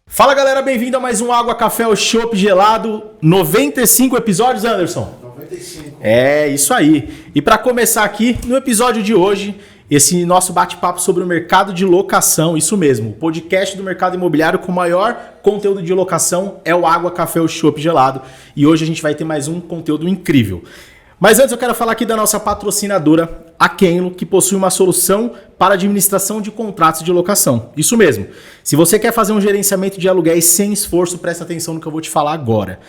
Fala galera, bem-vindo a mais um Água, Café ou Chopp Gelado. 95 episódios, Anderson? 95. É, isso aí. E para começar aqui, no episódio de hoje, esse nosso bate-papo sobre o mercado de locação, isso mesmo, o podcast do mercado imobiliário com o maior conteúdo de locação é o Água, Café ou Chopp Gelado. E hoje a gente vai ter mais um conteúdo incrível. Mas antes eu quero falar aqui da nossa patrocinadora, a Kenlo, que possui uma solução para administração de contratos de locação. Isso mesmo. Se você quer fazer um gerenciamento de aluguéis sem esforço, presta atenção no que eu vou te falar agora.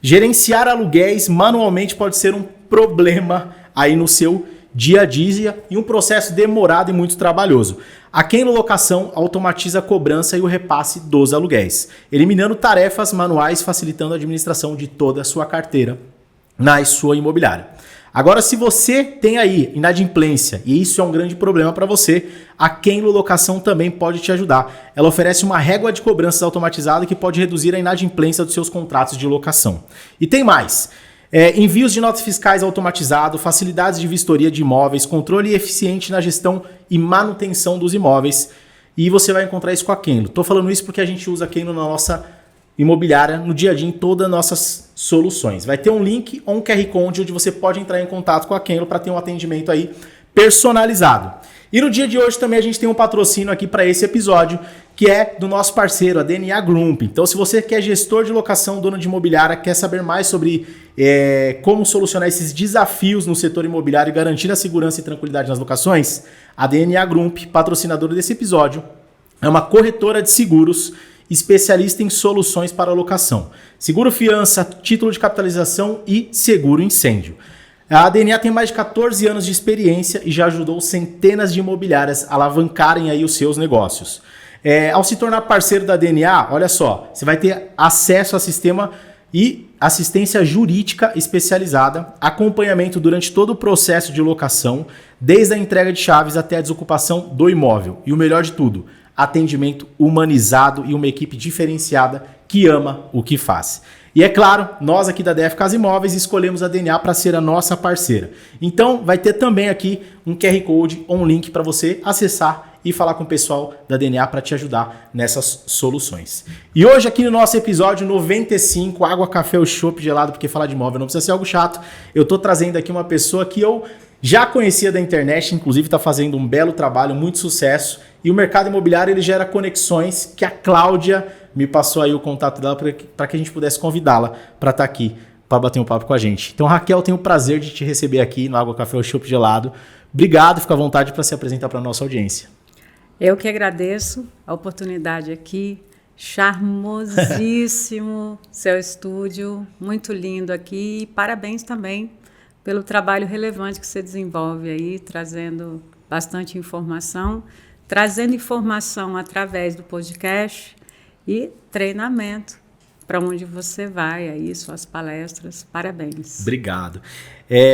Gerenciar aluguéis manualmente pode ser um problema aí no seu dia a dia e um processo demorado e muito trabalhoso. A Kenlo Locação automatiza a cobrança e o repasse dos aluguéis, eliminando tarefas manuais, facilitando a administração de toda a sua carteira na sua imobiliária. Agora, se você tem aí inadimplência e isso é um grande problema para você, a Kenlo Locação também pode te ajudar. Ela oferece uma régua de cobranças automatizada que pode reduzir a inadimplência dos seus contratos de locação. E tem mais. Envios de notas fiscais automatizado, facilidades de vistoria de imóveis, controle eficiente na gestão e manutenção dos imóveis. E você vai encontrar isso com a Kenlo. Estou falando isso porque a gente usa a Kenlo na nossa imobiliária no dia a dia em todas as nossas soluções. Vai ter um link ou um QR Code onde você pode entrar em contato com a Kenlo para ter um atendimento aí personalizado. E no dia de hoje também a gente tem um patrocínio aqui para esse episódio, que é do nosso parceiro, a DNA Group. Então, se você quer gestor de locação, dono de imobiliária, quer saber mais sobre como solucionar esses desafios no setor imobiliário e garantir a segurança e tranquilidade nas locações, a DNA Group, patrocinadora desse episódio, é uma corretora de seguros especialista em soluções para locação, seguro fiança, título de capitalização e seguro incêndio. A DNA tem mais de 14 anos de experiência e já ajudou centenas de imobiliárias a alavancarem aí os seus negócios. Ao se tornar parceiro da DNA, olha só, você vai ter acesso a sistema e assistência jurídica especializada, acompanhamento durante todo o processo de locação, desde a entrega de chaves até a desocupação do imóvel. E o melhor de tudo, atendimento humanizado e uma equipe diferenciada que ama o que faz. E é claro, nós aqui da DF Casa Imóveis escolhemos a DNA para ser a nossa parceira. Então vai ter também aqui um QR Code ou um link para você acessar e falar com o pessoal da DNA para te ajudar nessas soluções. E hoje aqui no nosso episódio 95, Água, Café ou Chopp Gelado, porque falar de imóvel não precisa ser algo chato, eu estou trazendo aqui uma pessoa que eu já conhecia da internet, inclusive está fazendo um belo trabalho, muito sucesso. E o mercado imobiliário ele gera conexões que a Cláudia me passou aí o contato dela para que a gente pudesse convidá-la para estar aqui, para bater um papo com a gente. Então, Raquel, tenho o prazer de te receber aqui no Água, Café ou Chopp Gelado. Obrigado, fica à vontade para se apresentar para a nossa audiência. Eu que agradeço a oportunidade aqui, charmosíssimo seu estúdio, muito lindo aqui. E parabéns também pelo trabalho relevante que você desenvolve aí, trazendo bastante informação, trazendo informação através do podcast e treinamento para onde você vai aí, suas palestras. Parabéns. Obrigado.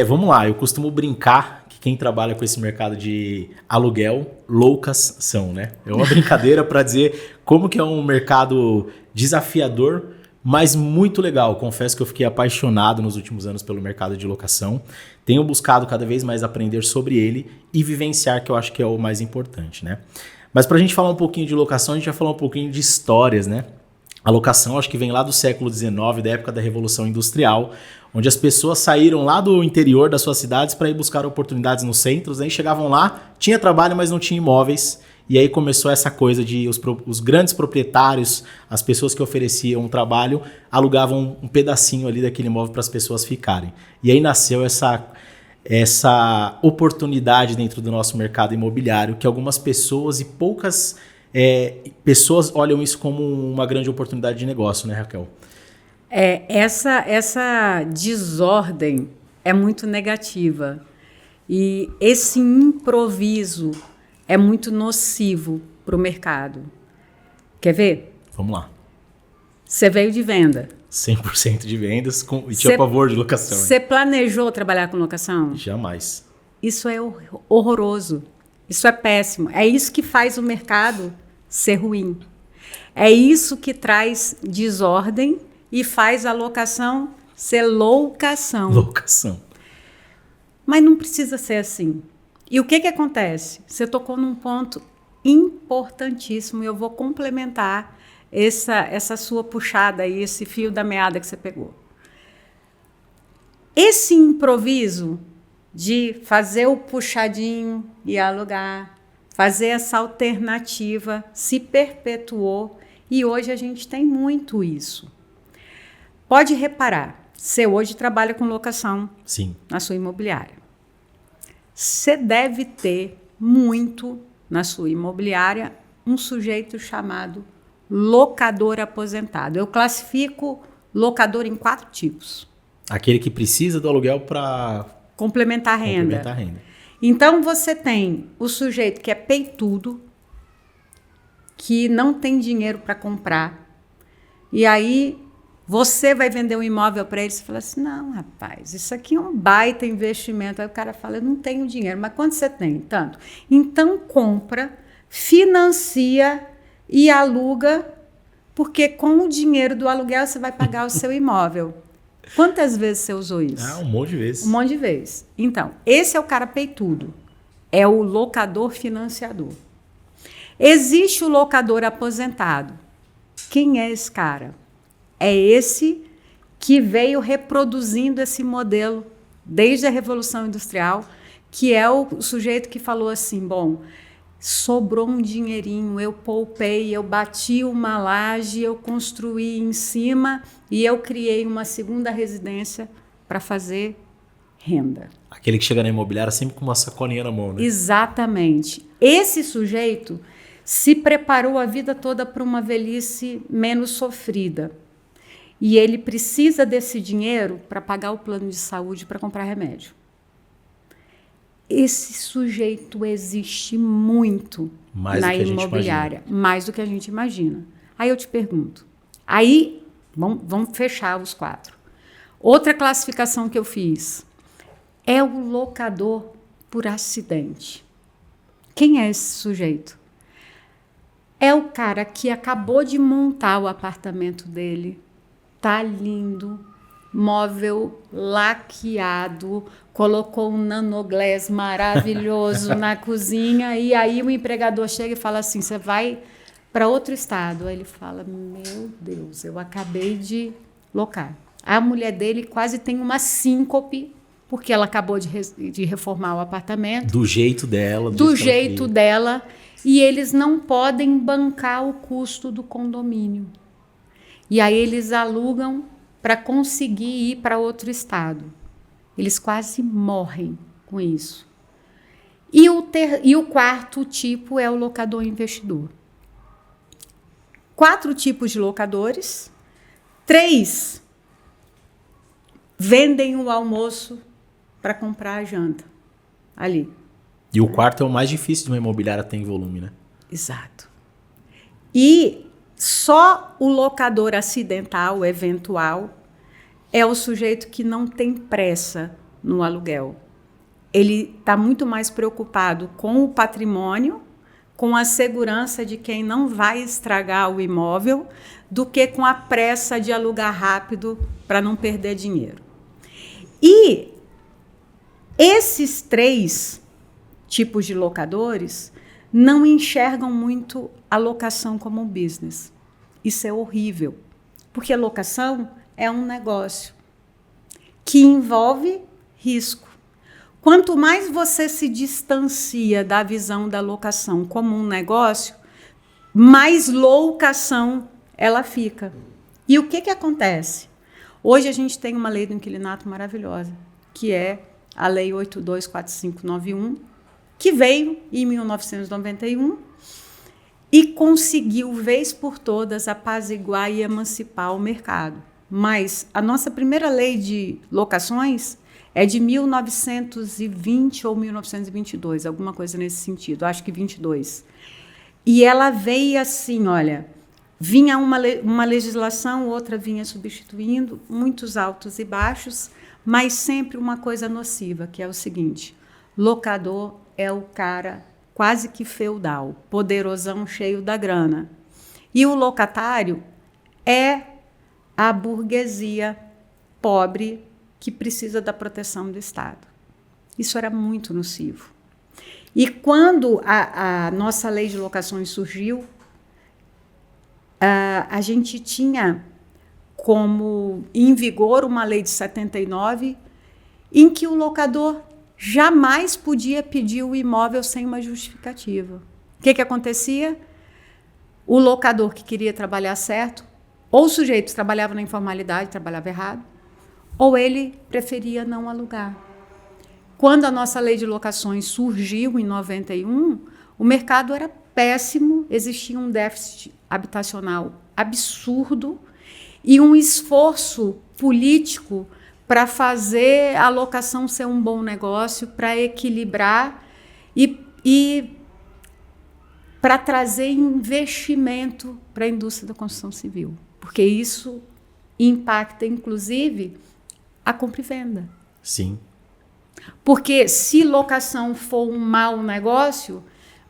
Vamos lá, eu costumo brincar que quem trabalha com esse mercado de aluguel, loucas são, né? É uma brincadeira para dizer como que é um mercado desafiador, mas muito legal. Confesso que eu fiquei apaixonado nos últimos anos pelo mercado de locação. Tenho buscado cada vez mais aprender sobre ele e vivenciar, que eu acho que é o mais importante, né? Mas para a gente falar um pouquinho de locação, a gente vai falar um pouquinho de histórias, né? A locação acho que vem lá do século XIX, da época da Revolução Industrial, onde as pessoas saíram lá do interior das suas cidades para ir buscar oportunidades nos centros, aí chegavam lá, tinha trabalho, mas não tinha imóveis. E aí começou essa coisa de os grandes proprietários, as pessoas que ofereciam um trabalho, alugavam um pedacinho ali daquele imóvel para as pessoas ficarem. E aí nasceu essa oportunidade dentro do nosso mercado imobiliário, que algumas pessoas e poucas pessoas olham isso como uma grande oportunidade de negócio, né, Raquel? Essa desordem é muito negativa. E esse improviso é muito nocivo para o mercado. Quer ver? Vamos lá. Você veio de venda. 100% de vendas e tinha pavor de locação. Você planejou trabalhar com locação? Jamais. Isso é horroroso. Isso é péssimo. É isso que faz o mercado ser ruim. É isso que traz desordem e faz a locação ser loucação. Locação. Mas não precisa ser assim. E o que acontece? Você tocou num ponto importantíssimo e eu vou complementar essa sua puxada aí, esse fio da meada que você pegou. Esse improviso de fazer o puxadinho e alugar, fazer essa alternativa, se perpetuou e hoje a gente tem muito isso. Pode reparar, você hoje trabalha com locação. Sim. Na sua imobiliária. Você deve ter muito na sua imobiliária um sujeito chamado locador aposentado. Eu classifico locador em 4 tipos. Aquele que precisa do aluguel para complementar a renda. Então, você tem o sujeito que é peitudo, que não tem dinheiro para comprar, e aí você vai vender um imóvel para ele, você fala assim, não, rapaz, isso aqui é um baita investimento. Aí o cara fala, eu não tenho dinheiro. Mas quanto você tem? Tanto. Então, compra, financia e aluga, porque com o dinheiro do aluguel você vai pagar o seu imóvel. Quantas vezes você usou isso? Um monte de vezes. Um monte de vezes. Então, esse é o cara peitudo. É o locador financiador. Existe o locador aposentado. Quem é esse cara? É esse que veio reproduzindo esse modelo desde a Revolução Industrial, que é o sujeito que falou assim, bom, sobrou um dinheirinho, eu poupei, eu bati uma laje, eu construí em cima e eu criei uma segunda residência para fazer renda. Aquele que chega na imobiliária sempre com uma sacolinha na mão, né? Exatamente. Esse sujeito se preparou a vida toda para uma velhice menos sofrida. E ele precisa desse dinheiro para pagar o plano de saúde, para comprar remédio. Esse sujeito existe muito na imobiliária, mais do que a gente imagina. Aí eu te pergunto, aí vamos fechar os 4. Outra classificação que eu fiz é o locador por acidente. Quem é esse sujeito? É o cara que acabou de montar o apartamento dele, tá lindo, móvel laqueado, colocou um nanoglass maravilhoso na cozinha e aí o empregador chega e fala assim, você vai para outro estado. Aí ele fala, meu Deus, eu acabei de locar. A mulher dele quase tem uma síncope, porque ela acabou de reformar o apartamento. Do jeito dela. Do jeito dela. E eles não podem bancar o custo do condomínio. E aí eles alugam para conseguir ir para outro estado. Eles quase morrem com isso. E o quarto tipo é o locador investidor. 4 tipos de locadores. 3 vendem o almoço para comprar a janta ali. E o quarto é o mais difícil de uma imobiliária ter em volume, né? Exato. E só o locador acidental, eventual, é o sujeito que não tem pressa no aluguel. Ele está muito mais preocupado com o patrimônio, com a segurança de quem não vai estragar o imóvel, do que com a pressa de alugar rápido para não perder dinheiro. E esses 3 tipos de locadores não enxergam muito a locação como um business. Isso é horrível, porque a locação é um negócio que envolve risco. Quanto mais você se distancia da visão da locação como um negócio, mais loucação ela fica. E o que acontece? Hoje a gente tem uma lei do inquilinato maravilhosa, que é a Lei 824591, que veio em 1991 e conseguiu, vez por todas, apaziguar e emancipar o mercado. Mas a nossa primeira lei de locações é de 1920 ou 1922, alguma coisa nesse sentido, acho que 22. E ela veio assim, olha, vinha uma legislação, outra vinha substituindo, muitos altos e baixos, mas sempre uma coisa nociva, que é o seguinte, locador é o cara quase que feudal, poderosão, cheio da grana. E o locatário é a burguesia pobre que precisa da proteção do Estado. Isso era muito nocivo. E quando a nossa lei de locações surgiu, a gente tinha como em vigor uma lei de 79 em que o locador jamais podia pedir o imóvel sem uma justificativa. O que acontecia? O locador que queria trabalhar certo, ou o sujeito trabalhava na informalidade, trabalhava errado, ou ele preferia não alugar. Quando a nossa lei de locações surgiu em 91, o mercado era péssimo, existia um déficit habitacional absurdo e um esforço político para fazer a locação ser um bom negócio, para equilibrar e para trazer investimento para a indústria da construção civil, porque isso impacta, inclusive, a compra e venda. Sim. Porque se locação for um mau negócio,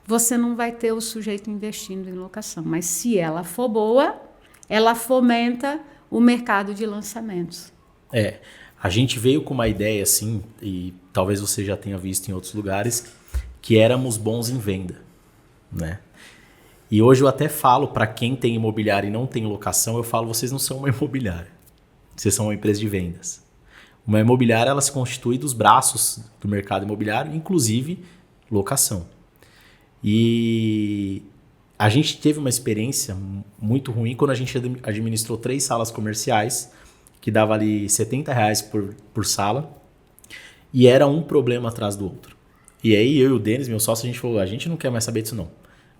você não vai ter o sujeito investindo em locação. Mas se ela for boa, ela fomenta o mercado de lançamentos. A gente veio com uma ideia assim, e talvez você já tenha visto em outros lugares, que éramos bons em venda, né? E hoje eu até falo para quem tem imobiliário e não tem locação, eu falo, vocês não são uma imobiliária, vocês são uma empresa de vendas. Uma imobiliária, ela se constitui dos braços do mercado imobiliário, inclusive locação. E a gente teve uma experiência muito ruim quando a gente administrou 3 salas comerciais, que dava ali R$70 por sala, e era um problema atrás do outro. E aí eu e o Denis, meu sócio, a gente falou, a gente não quer mais saber disso não.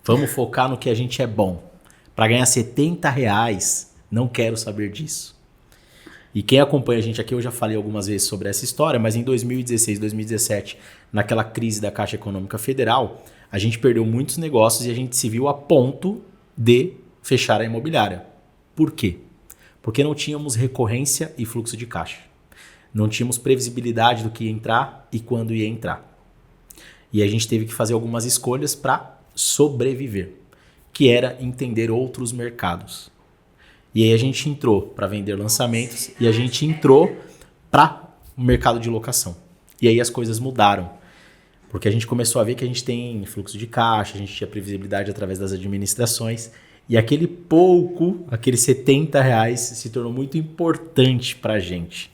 Vamos focar no que a gente é bom. Para ganhar R$70, não quero saber disso. E quem acompanha a gente aqui, eu já falei algumas vezes sobre essa história, mas em 2016, 2017, naquela crise da Caixa Econômica Federal, a gente perdeu muitos negócios e a gente se viu a ponto de fechar a imobiliária. Por quê? Porque não tínhamos recorrência e fluxo de caixa. Não tínhamos previsibilidade do que ia entrar e quando ia entrar. E a gente teve que fazer algumas escolhas para sobreviver, que era entender outros mercados. E aí a gente entrou para vender lançamentos e a gente entrou para o mercado de locação. E aí as coisas mudaram, porque a gente começou a ver que a gente tem fluxo de caixa, a gente tinha previsibilidade através das administrações, e aquele R$70 se tornou muito importante para a gente.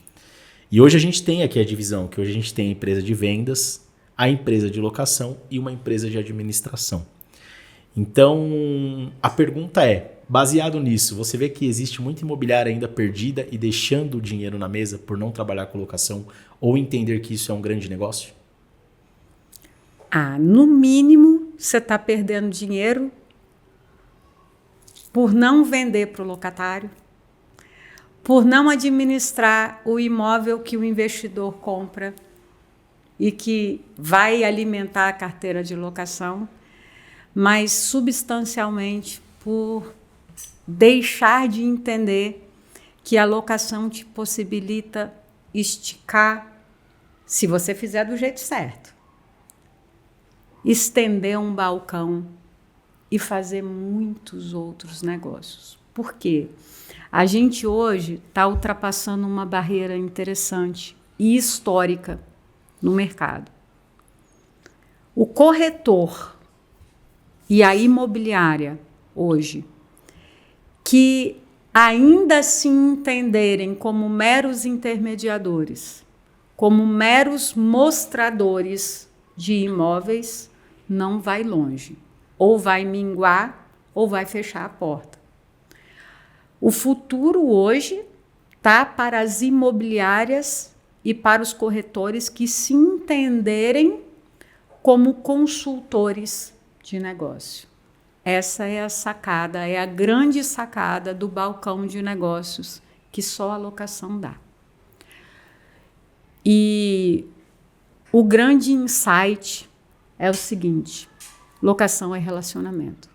E hoje a gente tem aqui a divisão, que hoje a gente tem a empresa de vendas, a empresa de locação e uma empresa de administração. Então, a pergunta é, baseado nisso, você vê que existe muita imobiliária ainda perdida e deixando o dinheiro na mesa por não trabalhar com locação ou entender que isso é um grande negócio? No mínimo, você está perdendo dinheiro por não vender para o locatário, por não administrar o imóvel que o investidor compra e que vai alimentar a carteira de locação, mas substancialmente por deixar de entender que a locação te possibilita esticar, se você fizer do jeito certo, estender um balcão e fazer muitos outros negócios. Por quê? A gente hoje está ultrapassando uma barreira interessante e histórica no mercado. O corretor e a imobiliária hoje, que ainda se entenderem como meros intermediadores, como meros mostradores de imóveis, não vai longe. Ou vai minguar, ou vai fechar a porta. O futuro hoje está para as imobiliárias e para os corretores que se entenderem como consultores de negócio. Essa é a sacada, é a grande sacada do balcão de negócios que só a locação dá. E o grande insight é o seguinte: locação é relacionamento.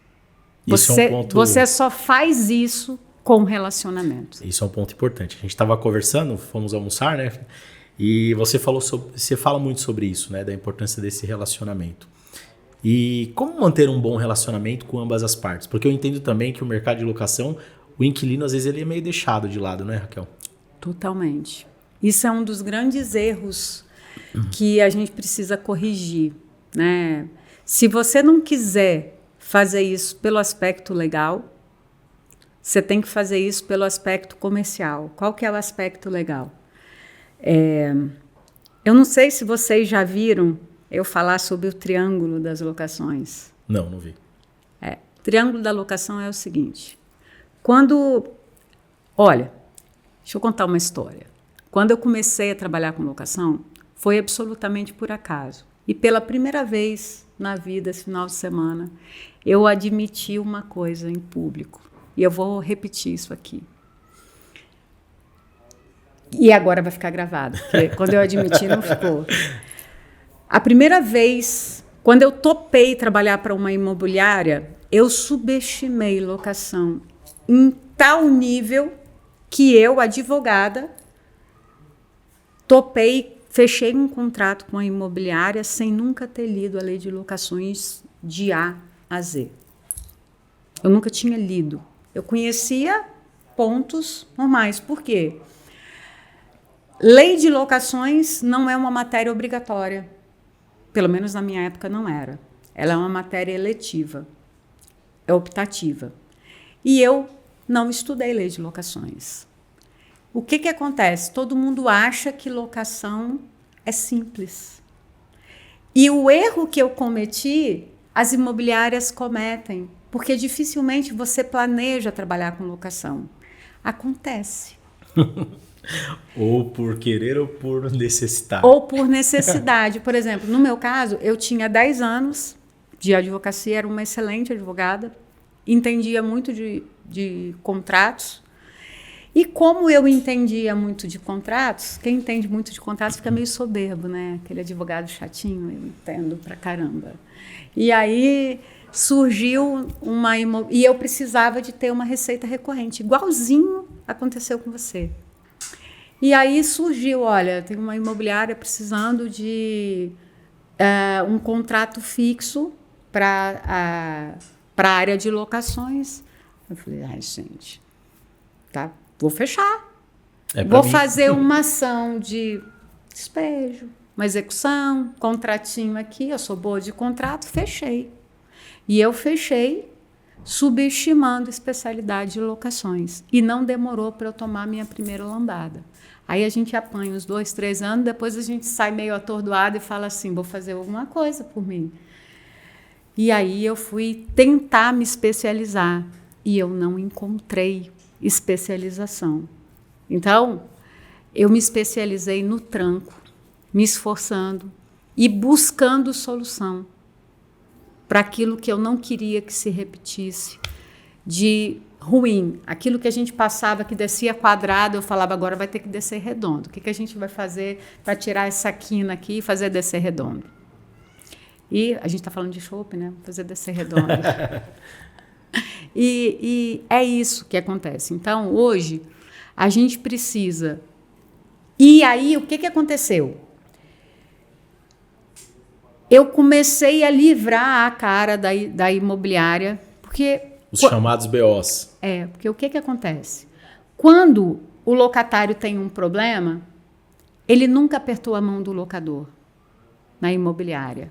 Você só faz isso com relacionamento. Isso é um ponto importante. A gente estava conversando, fomos almoçar, né? E você fala muito sobre isso, né? Da importância desse relacionamento. E como manter um bom relacionamento com ambas as partes? Porque eu entendo também que o mercado de locação, o inquilino, às vezes, ele é meio deixado de lado, né, Raquel? Totalmente. Isso é um dos grandes erros que a gente precisa corrigir, né? Se você não quiser fazer isso pelo aspecto legal, você tem que fazer isso pelo aspecto comercial. Qual que é o aspecto legal? Eu não sei se vocês já viram eu falar sobre o triângulo das locações. Não vi. O triângulo da locação é o seguinte. Olha, deixa eu contar uma história. Quando eu comecei a trabalhar com locação, foi absolutamente por acaso. E pela primeira vez na vida, esse final de semana, eu admiti uma coisa em público. E eu vou repetir isso aqui. E agora vai ficar gravado, porque quando eu admiti não ficou. A primeira vez, quando eu topei trabalhar para uma imobiliária, eu subestimei locação em tal nível que eu, advogada, fechei um contrato com a imobiliária sem nunca ter lido a lei de locações de A a Z. Eu nunca tinha lido. Eu conhecia pontos normais. Por quê? Lei de locações não é uma matéria obrigatória. Pelo menos na minha época não era. Ela é uma matéria eletiva. É optativa. E eu não estudei lei de locações. O que acontece? Todo mundo acha que locação é simples. E o erro que eu cometi, as imobiliárias cometem, porque dificilmente você planeja trabalhar com locação. Acontece. Ou por querer ou por necessitar. Ou por necessidade. Por exemplo, no meu caso, eu tinha 10 anos de advocacia, era uma excelente advogada, entendia muito de contratos. E como eu entendia muito de contratos, quem entende muito de contratos fica meio soberbo, né? Aquele advogado chatinho, eu entendo pra caramba. E aí surgiu e eu precisava de ter uma receita recorrente, igualzinho aconteceu com você. E aí surgiu, olha, tem uma imobiliária precisando de um contrato fixo para a área de locações. Eu falei, ai, gente, tá, vou fechar. Vou fazer uma ação de despejo, uma execução, contratinho aqui, eu sou boa de contrato, fechei. E eu fechei subestimando a especialidade de locações. E não demorou para eu tomar minha primeira lambada. Aí a gente apanha uns 2, 3 anos, depois a gente sai meio atordoado e fala assim, vou fazer alguma coisa por mim. E aí eu fui tentar me especializar e eu não encontrei especialização. Então, eu me especializei no tranco, me esforçando e buscando solução para aquilo que eu não queria que se repetisse de ruim. Aquilo que a gente passava, que descia quadrado, eu falava, agora vai ter que descer redondo. O que a gente vai fazer para tirar essa quina aqui e fazer descer redondo? E a gente está falando de chopp, né? Fazer descer redondo. E é isso que acontece. Então, hoje, a gente precisa... E aí, o que aconteceu? Eu comecei a livrar a cara da imobiliária, porque... Os chamados BOs. Porque o que acontece? Quando o locatário tem um problema, ele nunca apertou a mão do locador na imobiliária.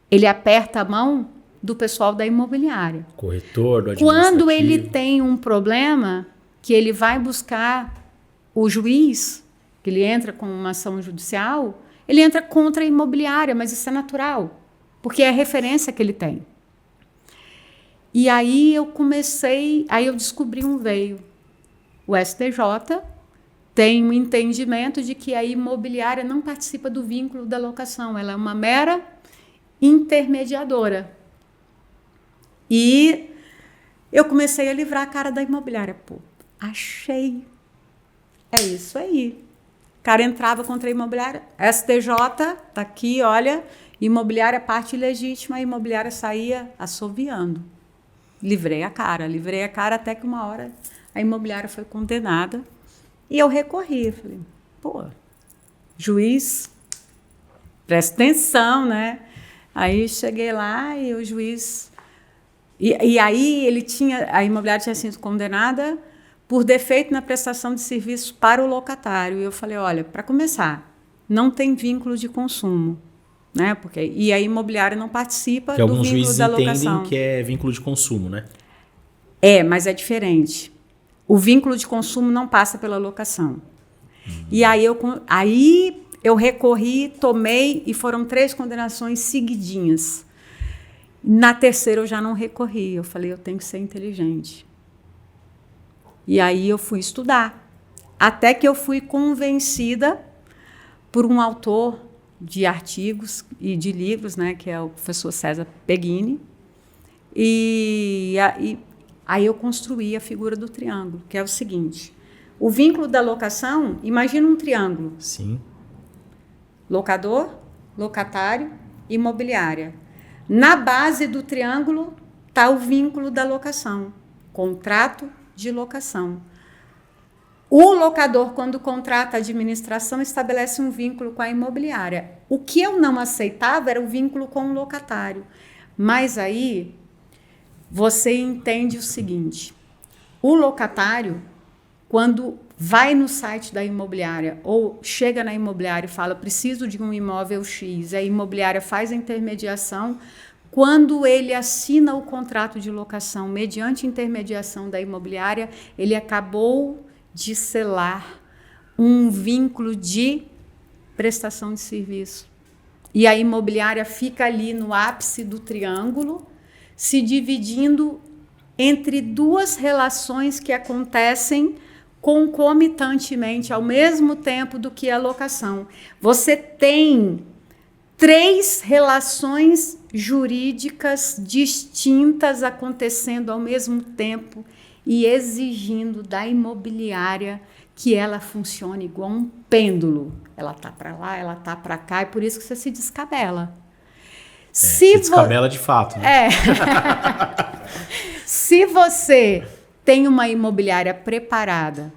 Ele aperta a mão do pessoal da imobiliária. Corretor, do administrativo. Quando ele tem um problema, que ele vai buscar o juiz, que ele entra com uma ação judicial, ele entra contra a imobiliária, mas isso é natural, porque é a referência que ele tem. E aí eu descobri um veio. O STJ tem um entendimento de que a imobiliária não participa do vínculo da locação, ela é uma mera intermediadora. E eu comecei a livrar a cara da imobiliária. Pô, achei. É isso aí. O cara entrava contra a imobiliária, STJ, tá aqui, olha, imobiliária parte ilegítima, a imobiliária saía assoviando. Livrei a cara até que uma hora a imobiliária foi condenada e eu recorri. Falei, pô, juiz, presta atenção, né? Aí cheguei lá e o juiz... E aí a imobiliária tinha sido condenada por defeito na prestação de serviço para o locatário. E eu falei, olha, para começar, não tem vínculo de consumo. né? E a imobiliária não participa que do alguns vínculo juízes da entendem locação. que é vínculo de consumo, né? Mas é diferente. O vínculo de consumo não passa pela locação. E aí eu recorri, tomei, e foram 3 condenações seguidinhas. Na terceira eu já não recorri. Eu falei, eu tenho que ser inteligente. E aí eu fui estudar. Até que eu fui convencida por um autor de artigos e de livros, né, que é o professor César Peghini. E aí eu construí a figura do triângulo, que é o seguinte. O vínculo da locação, imagina um triângulo. Sim. Locador, locatário, imobiliária. Na base do triângulo está o vínculo da locação, contrato de locação. O locador, quando contrata a administração, estabelece um vínculo com a imobiliária. O que eu não aceitava era o vínculo com o locatário. Mas aí você entende o seguinte: o locatário, quando vai no site da imobiliária ou chega na imobiliária e fala, preciso de um imóvel X, a imobiliária faz a intermediação. Quando ele assina o contrato de locação mediante intermediação da imobiliária, ele acabou de selar um vínculo de prestação de serviço. E a imobiliária fica ali no ápice do triângulo, se dividindo entre 2 relações que acontecem concomitantemente, ao mesmo tempo do que a locação. Você tem 3 relações jurídicas distintas acontecendo ao mesmo tempo e exigindo da imobiliária que ela funcione igual um pêndulo. Ela tá para lá, ela tá para cá, e por isso que você se descabela. Se descabela de fato, né? Se você tem uma imobiliária preparada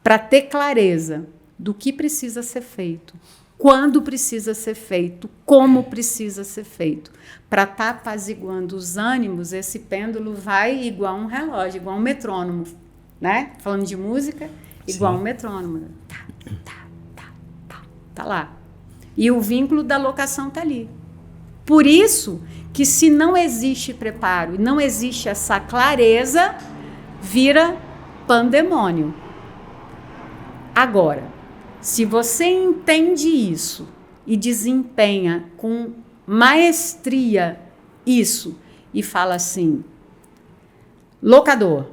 para ter clareza do que precisa ser feito, quando precisa ser feito, como precisa ser feito, para estar apaziguando os ânimos, esse pêndulo vai igual um relógio, igual um metrônomo, né? Falando de música, igual um metrônomo. Tá lá. E o vínculo da locação tá ali. Por isso que se não existe preparo e não existe essa clareza, vira pandemônio. Agora, se você entende isso e desempenha com maestria isso e fala assim, locador,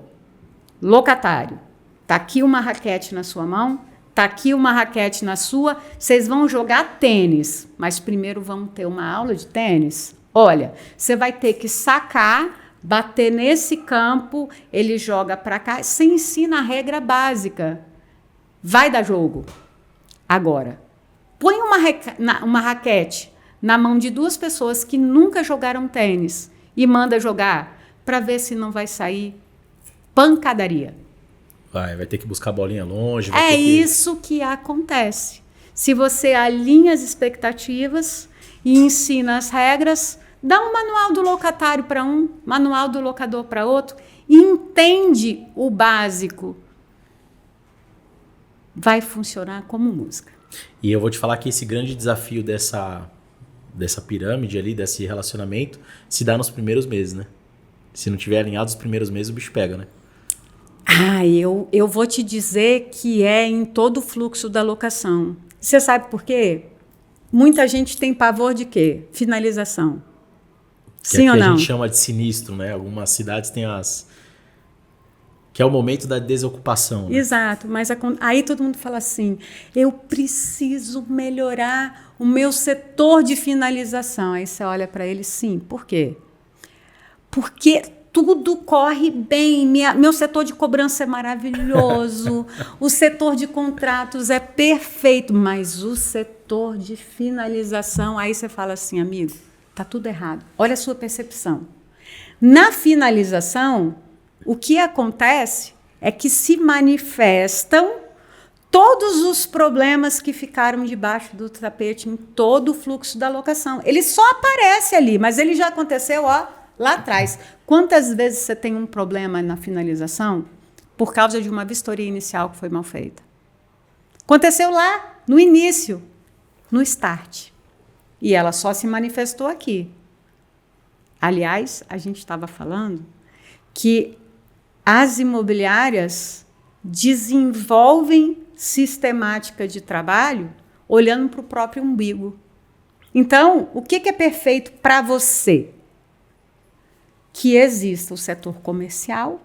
locatário, tá aqui uma raquete na sua mão, tá aqui uma raquete na sua, vocês vão jogar tênis, mas primeiro vamos ter uma aula de tênis? Olha, você vai ter que sacar, bater nesse campo, ele joga para cá, você ensina a regra básica, vai dar jogo. Agora, põe uma raquete na mão de 2 pessoas que nunca jogaram tênis e manda jogar para ver se não vai sair pancadaria. Vai ter que buscar a bolinha longe. Isso que acontece. Se você alinha as expectativas e ensina as regras, dá um manual do locatário para um, manual do locador para outro, e entende o básico, vai funcionar como música. E eu vou te falar que esse grande desafio dessa pirâmide ali, desse relacionamento, se dá nos primeiros meses, né? Se não tiver alinhado os primeiros meses, o bicho pega, né? Eu vou te dizer que é em todo o fluxo da locação. Você sabe por quê? Muita gente tem pavor de quê? Finalização. Sim ou não? A gente chama de sinistro, né? Algumas cidades têm que é o momento da desocupação. Né? Exato, mas aí todo mundo fala assim, eu preciso melhorar o meu setor de finalização. Aí você olha para ele, sim, por quê? Porque tudo corre bem, meu setor de cobrança é maravilhoso, o setor de contratos é perfeito, mas o setor de finalização, aí você fala assim, amigo, tá tudo errado. Olha a sua percepção. Na finalização, o que acontece é que se manifestam todos os problemas que ficaram debaixo do tapete em todo o fluxo da locação. Ele só aparece ali, mas ele já aconteceu, lá atrás. Quantas vezes você tem um problema na finalização por causa de uma vistoria inicial que foi mal feita? Aconteceu lá, no início, no start. E ela só se manifestou aqui. Aliás, a gente estava falando que as imobiliárias desenvolvem sistemática de trabalho olhando para o próprio umbigo. Então, o que é perfeito para você? Que exista o setor comercial,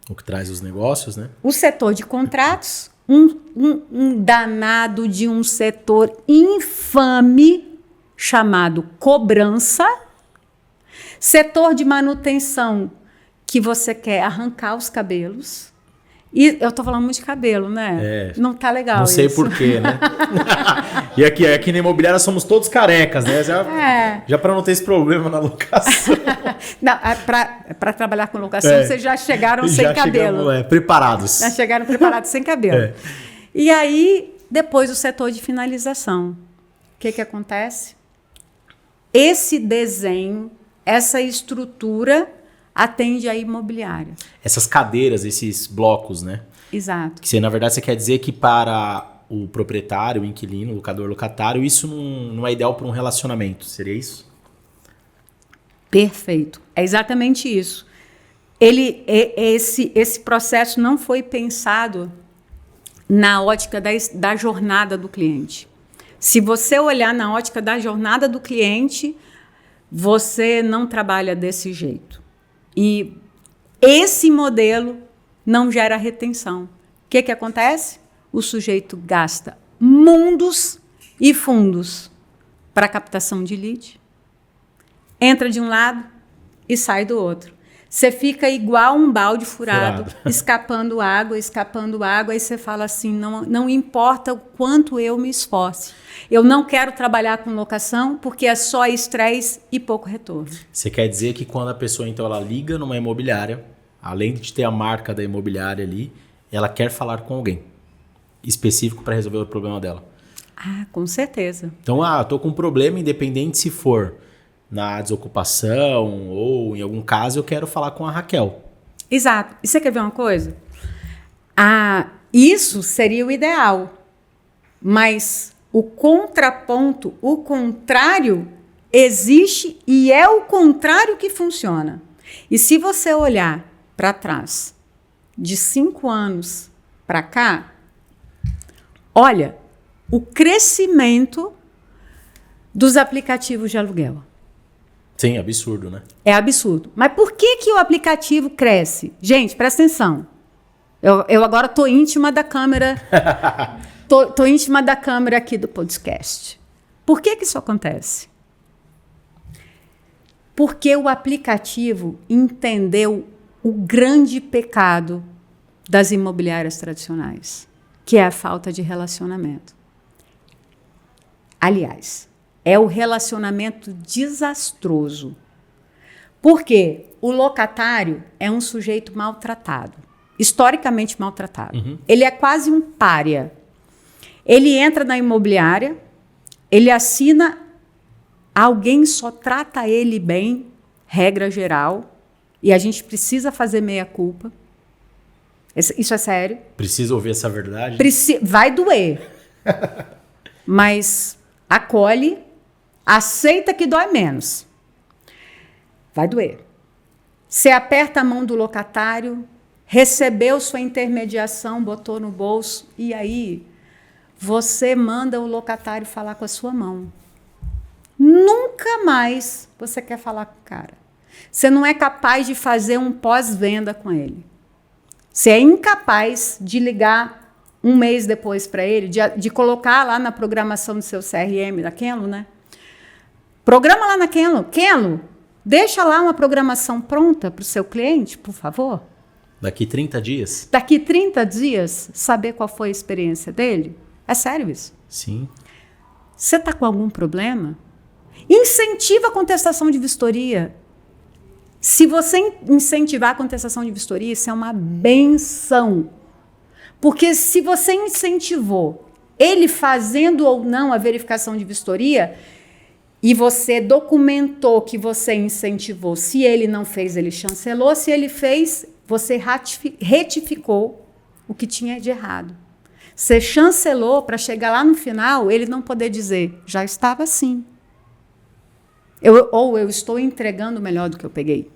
O que traz os negócios, né? o setor de contratos, um danado de um setor infame chamado cobrança, setor de manutenção que você quer arrancar os cabelos. E eu tô falando muito de cabelo, né? Não tá legal Não sei isso. porquê, né? E aqui na imobiliária somos todos carecas, né? Já para não ter esse problema na locação. Para trabalhar com locação, vocês já chegaram sem cabelo. Chegamos, preparados. Já chegaram preparados sem cabelo. E aí, depois o setor de finalização. O que acontece? Esse desenho, essa estrutura atende à imobiliária. Essas cadeiras, esses blocos, né? Exato. Que na verdade você quer dizer que para o proprietário, o inquilino, o locador, locatário, isso não é ideal para um relacionamento, seria isso? Perfeito. É exatamente isso. Esse processo não foi pensado na ótica da jornada do cliente. Se você olhar na ótica da jornada do cliente, você não trabalha desse jeito. E esse modelo não gera retenção. O que acontece? O sujeito gasta mundos e fundos para captação de lead, entra de um lado e sai do outro. Você fica igual um balde furado. escapando água, aí você fala assim, não importa o quanto eu me esforce. Eu não quero trabalhar com locação porque é só estresse e pouco retorno. Você quer dizer que quando a pessoa, então, ela liga numa imobiliária, além de ter a marca da imobiliária ali, ela quer falar com alguém específico para resolver o problema dela. Ah, com certeza. Então, eu tô com um problema, independente se for na desocupação ou em algum caso eu quero falar com a Raquel. Exato. E você quer ver uma coisa? Isso seria o ideal, mas o contraponto, o contrário, existe e é o contrário que funciona. E se você olhar para trás, de 5 anos para cá, olha o crescimento dos aplicativos de aluguel. Sim, absurdo, né? É absurdo. Mas por que o aplicativo cresce? Gente, presta atenção. Eu agora estou íntima da câmera. Tô íntima da câmera aqui do podcast. Por que isso acontece? Porque o aplicativo entendeu o grande pecado das imobiliárias tradicionais, que é a falta de relacionamento. Aliás, é o relacionamento desastroso. Por quê? O locatário é um sujeito maltratado, historicamente maltratado. Uhum. Ele é quase um pária. Ele entra na imobiliária, ele assina, alguém só trata ele bem, regra geral, e a gente precisa fazer meia-culpa. Isso é sério. Precisa ouvir essa verdade? Vai doer. Mas acolhe, aceita que dói menos. Vai doer. Você aperta a mão do locatário, recebeu sua intermediação, botou no bolso, e aí você manda o locatário falar com a sua mão. Nunca mais você quer falar com o cara. Você não é capaz de fazer um pós-venda com ele. Você é incapaz de ligar um mês depois para ele, de colocar lá na programação do seu CRM, da Kenlo, né? Programa lá na Kenlo. Kenlo, deixa lá uma programação pronta para o seu cliente, por favor. Daqui 30 dias? Daqui 30 dias, saber qual foi a experiência dele? É sério isso? Sim. Você está com algum problema? Incentiva a contestação de vistoria. Se você incentivar a contestação de vistoria, isso é uma benção. Porque se você incentivou ele fazendo ou não a verificação de vistoria e você documentou que você incentivou, se ele não fez, ele chancelou, se ele fez, você retificou o que tinha de errado. Você chancelou para chegar lá no final, ele não poder dizer, já estava assim. Ou eu estou entregando melhor do que eu peguei.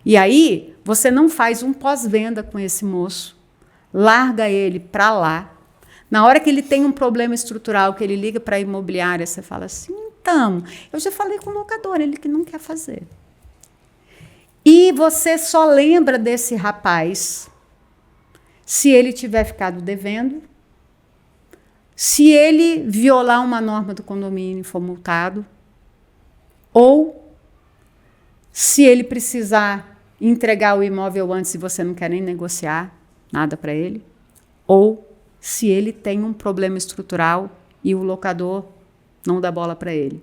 E aí, você não faz um pós-venda com esse moço, larga ele para lá. Na hora que ele tem um problema estrutural, que ele liga para a imobiliária, você fala assim, então, eu já falei com o locador, ele que não quer fazer. E você só lembra desse rapaz se ele tiver ficado devendo, se ele violar uma norma do condomínio e for multado, ou se ele precisar entregar o imóvel antes e você não quer nem negociar nada para ele, ou se ele tem um problema estrutural e o locador não dá bola para ele.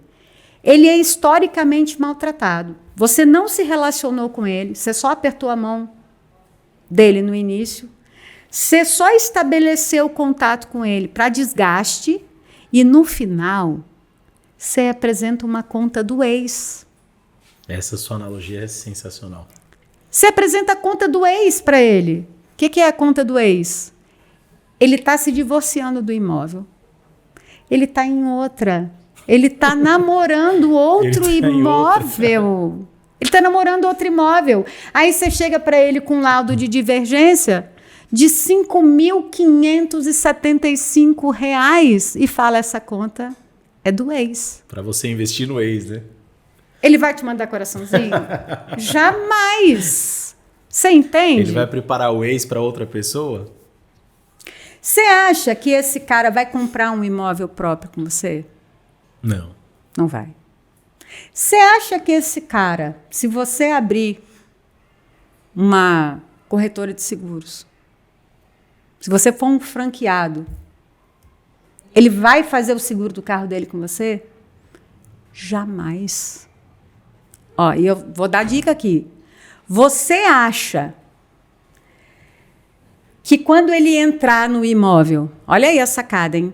Ele é historicamente maltratado. Você não se relacionou com ele, você só apertou a mão dele no início, você só estabeleceu contato com ele para desgaste e no final você apresenta uma conta do ex. Essa sua analogia é sensacional. Você apresenta a conta do ex para ele. O que é a conta do ex? Ele está se divorciando do imóvel. Ele está em outra. Ele está namorando outro imóvel. Ele está namorando outro imóvel. Aí você chega para ele com um laudo de divergência de R$ 5.575 e fala, essa conta é do ex. Para você investir no ex, né? Ele vai te mandar coraçãozinho? Jamais. Você entende? Ele vai preparar o ex para outra pessoa? Você acha que esse cara vai comprar um imóvel próprio com você? Não. Não vai. Você acha que esse cara, se você abrir uma corretora de seguros, se você for um franqueado, ele vai fazer o seguro do carro dele com você? Jamais. Ó, e eu vou dar dica aqui. Você acha que quando ele entrar no imóvel, olha aí a sacada, hein?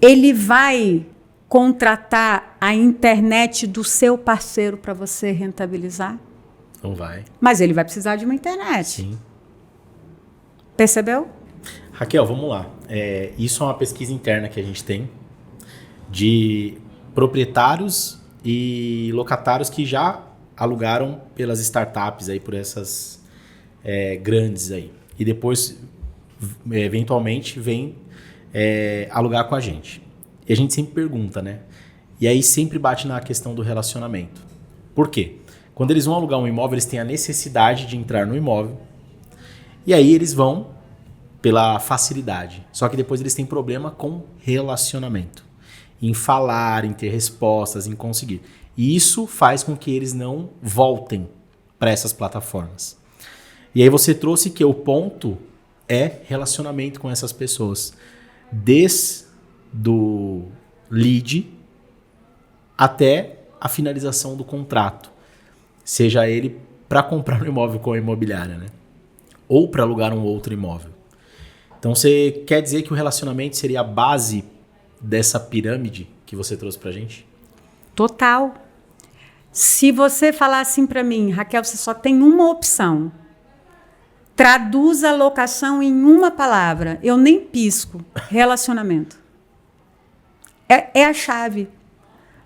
Ele vai contratar a internet do seu parceiro para você rentabilizar? Não vai. Mas ele vai precisar de uma internet. Sim. Percebeu? Raquel, vamos lá. Isso é uma pesquisa interna que a gente tem de proprietários e locatários que já alugaram pelas startups, aí, por essas grandes aí. E depois, eventualmente, vem alugar com a gente. E a gente sempre pergunta, né? E aí sempre bate na questão do relacionamento. Por quê? Quando eles vão alugar um imóvel, eles têm a necessidade de entrar no imóvel. E aí eles vão pela facilidade. Só que depois eles têm problema com relacionamento. Em falar, em ter respostas, em conseguir. E isso faz com que eles não voltem para essas plataformas. E aí você trouxe que o ponto é relacionamento com essas pessoas. Desde do lead até a finalização do contrato. Seja ele para comprar um imóvel com a imobiliária, né? Ou para alugar um outro imóvel. Então você quer dizer que o relacionamento seria a base dessa pirâmide que você trouxe pra gente? Total. Se você falar assim para mim, Raquel, você só tem uma opção. Traduz a locação em uma palavra. Eu nem pisco. Relacionamento. É a chave.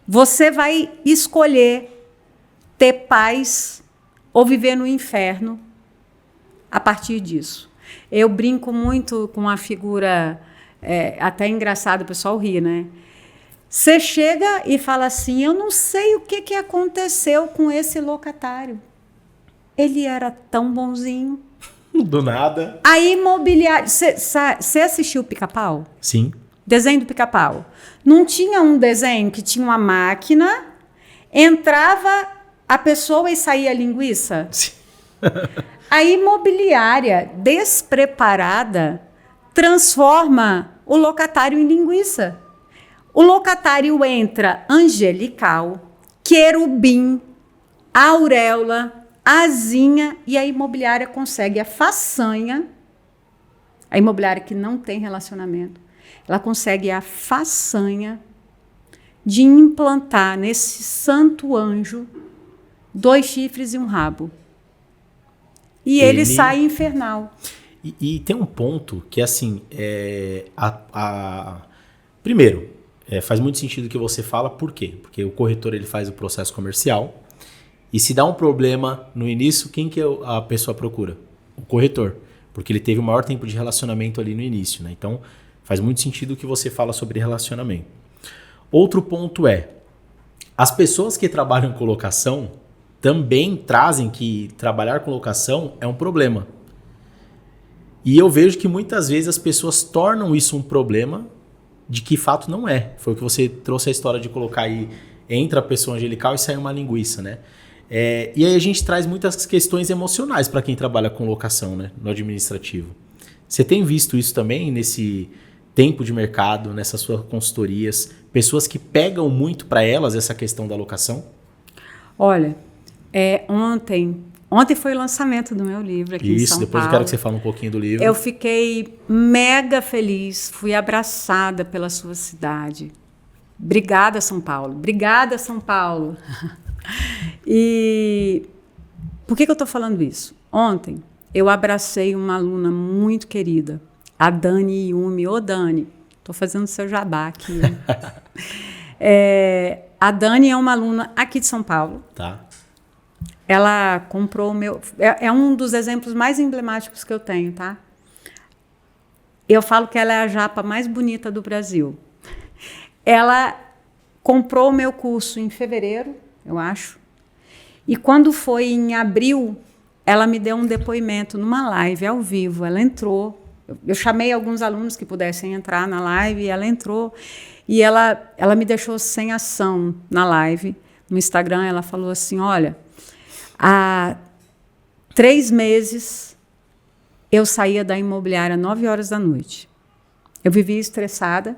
Você vai escolher ter paz ou viver no inferno a partir disso. Eu brinco muito com a figura, até engraçado, o pessoal ri, né? Você chega e fala assim, eu não sei o que aconteceu com esse locatário. Ele era tão bonzinho. Do nada. A imobiliária... Você assistiu o Pica-Pau? Sim. Desenho do Pica-Pau. Não tinha um desenho que tinha uma máquina, entrava a pessoa e saía a linguiça? Sim. A imobiliária despreparada transforma o locatário em linguiça. O locatário entra angelical, querubim, auréola, asinha, e a imobiliária consegue a façanha, a imobiliária que não tem relacionamento, ela consegue a façanha de implantar nesse santo anjo 2 chifres e um rabo. E ele sai infernal. E tem um ponto que, assim, primeiro, faz muito sentido o que você fala, por quê? Porque o corretor ele faz o processo comercial e se dá um problema no início, quem que a pessoa procura? O corretor, porque ele teve o maior tempo de relacionamento ali no início, né? Então faz muito sentido o que você fala sobre relacionamento. Outro ponto as pessoas que trabalham com locação também trazem que trabalhar com locação é um problema. E eu vejo que muitas vezes as pessoas tornam isso um problema de que fato não é. Foi o que você trouxe a história de colocar aí, entra a pessoa angelical e sai uma linguiça, né? E aí a gente traz muitas questões emocionais para quem trabalha com locação, né, no administrativo. Você tem visto isso também nesse tempo de mercado, nessas suas consultorias? Pessoas que pegam muito para elas essa questão da locação? Olha, ontem foi o lançamento do meu livro aqui em São Paulo. Isso, depois eu quero que você fale um pouquinho do livro. Eu fiquei mega feliz, fui abraçada pela sua cidade. Obrigada, São Paulo. Obrigada, São Paulo. E por que eu estou falando isso? Ontem eu abracei uma aluna muito querida, a Dani Yumi. Ô, Dani, estou fazendo seu jabá aqui. A Dani é uma aluna aqui de São Paulo. Tá. Ela comprou o meu... É um dos exemplos mais emblemáticos que eu tenho, tá? Eu falo que ela é a japa mais bonita do Brasil. Ela comprou o meu curso em fevereiro, eu acho. E quando foi em abril, ela me deu um depoimento numa live ao vivo. Ela entrou. Eu chamei alguns alunos que pudessem entrar na live e ela entrou. E ela me deixou sem ação na live. No Instagram, ela falou assim, olha... Há 3 meses, eu saía da imobiliária 9h da noite. Eu vivia estressada,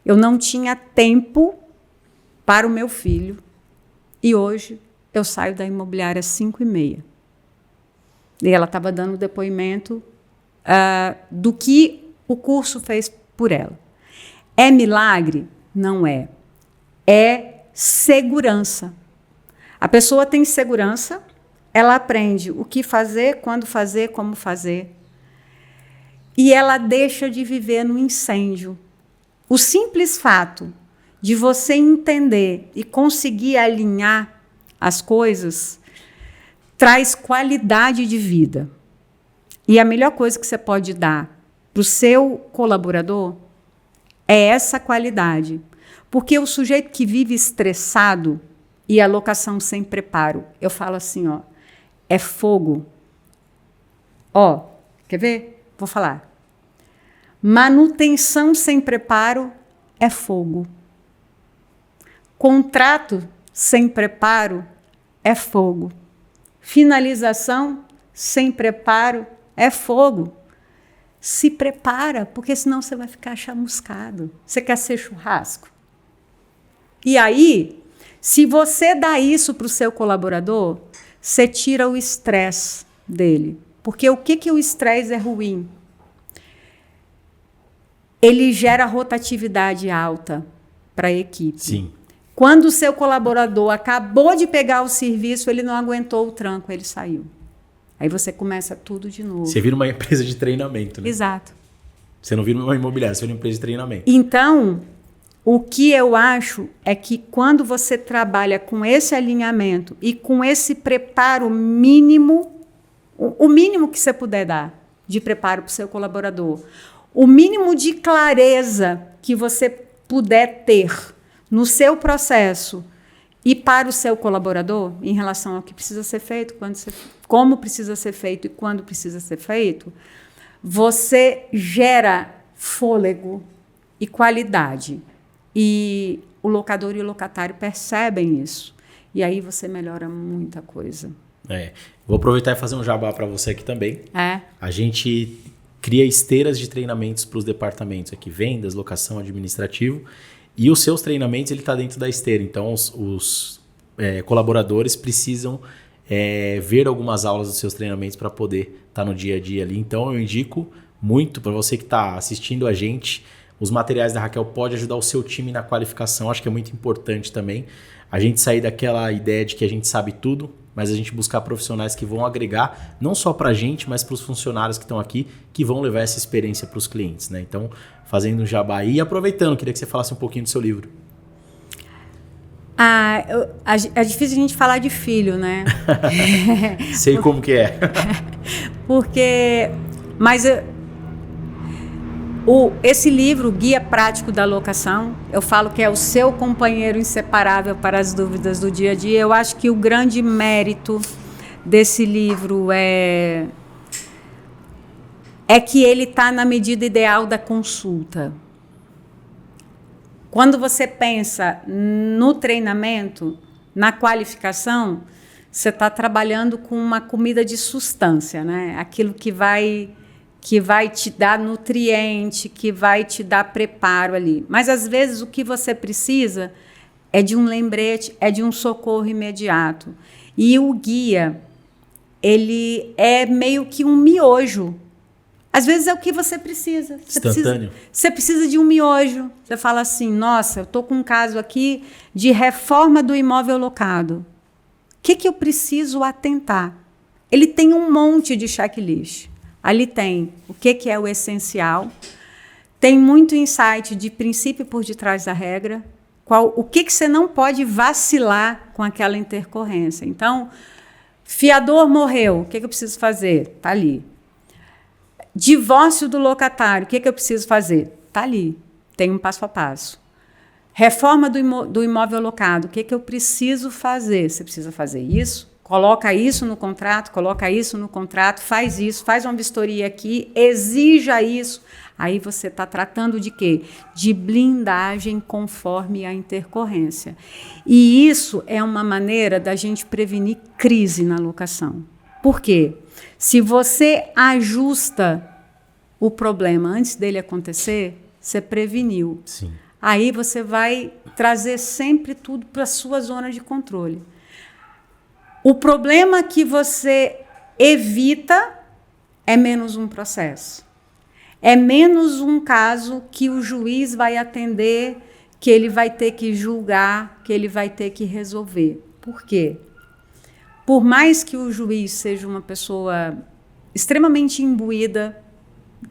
eu não tinha tempo para o meu filho, e hoje eu saio da imobiliária às 5h30. E ela estava dando depoimento do que o curso fez por ela. É milagre? Não é. É segurança. A pessoa tem segurança, ela aprende o que fazer, quando fazer, como fazer. E ela deixa de viver no incêndio. O simples fato de você entender e conseguir alinhar as coisas traz qualidade de vida. E a melhor coisa que você pode dar para o seu colaborador é essa qualidade. Porque o sujeito que vive estressado, e a locação sem preparo, eu falo assim, é fogo. Quer ver? Vou falar. Manutenção sem preparo é fogo. Contrato sem preparo é fogo. Finalização sem preparo é fogo. Se prepara, porque senão você vai ficar chamuscado. Você quer ser churrasco? E aí... Se você dá isso para o seu colaborador, você tira o estresse dele. Porque o que o estresse é ruim? Ele gera rotatividade alta para a equipe. Sim. Quando o seu colaborador acabou de pegar o serviço, ele não aguentou o tranco, ele saiu. Aí você começa tudo de novo. Você vira uma empresa de treinamento, né? Exato. Você não vira uma imobiliária, você vira uma empresa de treinamento. Então... O que eu acho é que quando você trabalha com esse alinhamento e com esse preparo mínimo, o mínimo que você puder dar de preparo para o seu colaborador, o mínimo de clareza que você puder ter no seu processo e para o seu colaborador em relação ao que precisa ser feito, como precisa ser feito e quando precisa ser feito, você gera fôlego e qualidade. E o locador e o locatário percebem isso. E aí você melhora muita coisa. Vou aproveitar e fazer um jabá para você aqui também. A gente cria esteiras de treinamentos para os departamentos aqui, vendas, locação, administrativo. E os seus treinamentos, ele está dentro da esteira. Então, os colaboradores precisam ver algumas aulas dos seus treinamentos para poder estar no dia a dia ali. Então, eu indico muito para você que está assistindo a gente. Os materiais da Raquel podem ajudar o seu time na qualificação. Acho que é muito importante também a gente sair daquela ideia de que a gente sabe tudo mas a gente buscar profissionais que vão agregar não só para a gente, mas para os funcionários que estão aqui, que vão levar essa experiência para os clientes, né? Então, fazendo um jabá aí e aproveitando, queria que você falasse um pouquinho do seu livro. É difícil a gente falar de filho, né? Sei como que é. Esse livro, Guia Prático da Locação, eu falo que é o seu companheiro inseparável para as dúvidas do dia a dia. Eu acho que o grande mérito desse livro é que ele está na medida ideal da consulta. Quando você pensa no treinamento, na qualificação, você está trabalhando com uma comida de substância, né? Aquilo que vai te dar nutriente, que vai te dar preparo ali. Mas, às vezes, o que você precisa é de um lembrete, é de um socorro imediato. E o guia, ele é meio que um miojo. Às vezes é o que você precisa. Instantâneo. Você precisa de um miojo. Você fala assim, nossa, eu estou com um caso aqui de reforma do imóvel locado. O que eu preciso atentar? Ele tem um monte de checklist. Ali tem o que é o essencial. Tem muito insight de princípio por detrás da regra. O que você não pode vacilar com aquela intercorrência. Então, fiador morreu. O que eu preciso fazer? Está ali. Divórcio do locatário, o que eu preciso fazer? Está ali, tem um passo a passo. Reforma do imóvel locado, o que eu preciso fazer? Você precisa fazer isso, coloca isso no contrato, faz isso, faz uma vistoria aqui, exija isso. Aí você está tratando de quê? De blindagem conforme a intercorrência. E isso é uma maneira da gente prevenir crise na locação. Por quê? Se você ajusta o problema antes dele acontecer, você preveniu. Sim. Aí você vai trazer sempre tudo para a sua zona de controle. O problema que você evita é menos um processo. É menos um caso que o juiz vai atender, que ele vai ter que julgar, que ele vai ter que resolver. Por quê? Por mais que o juiz seja uma pessoa extremamente imbuída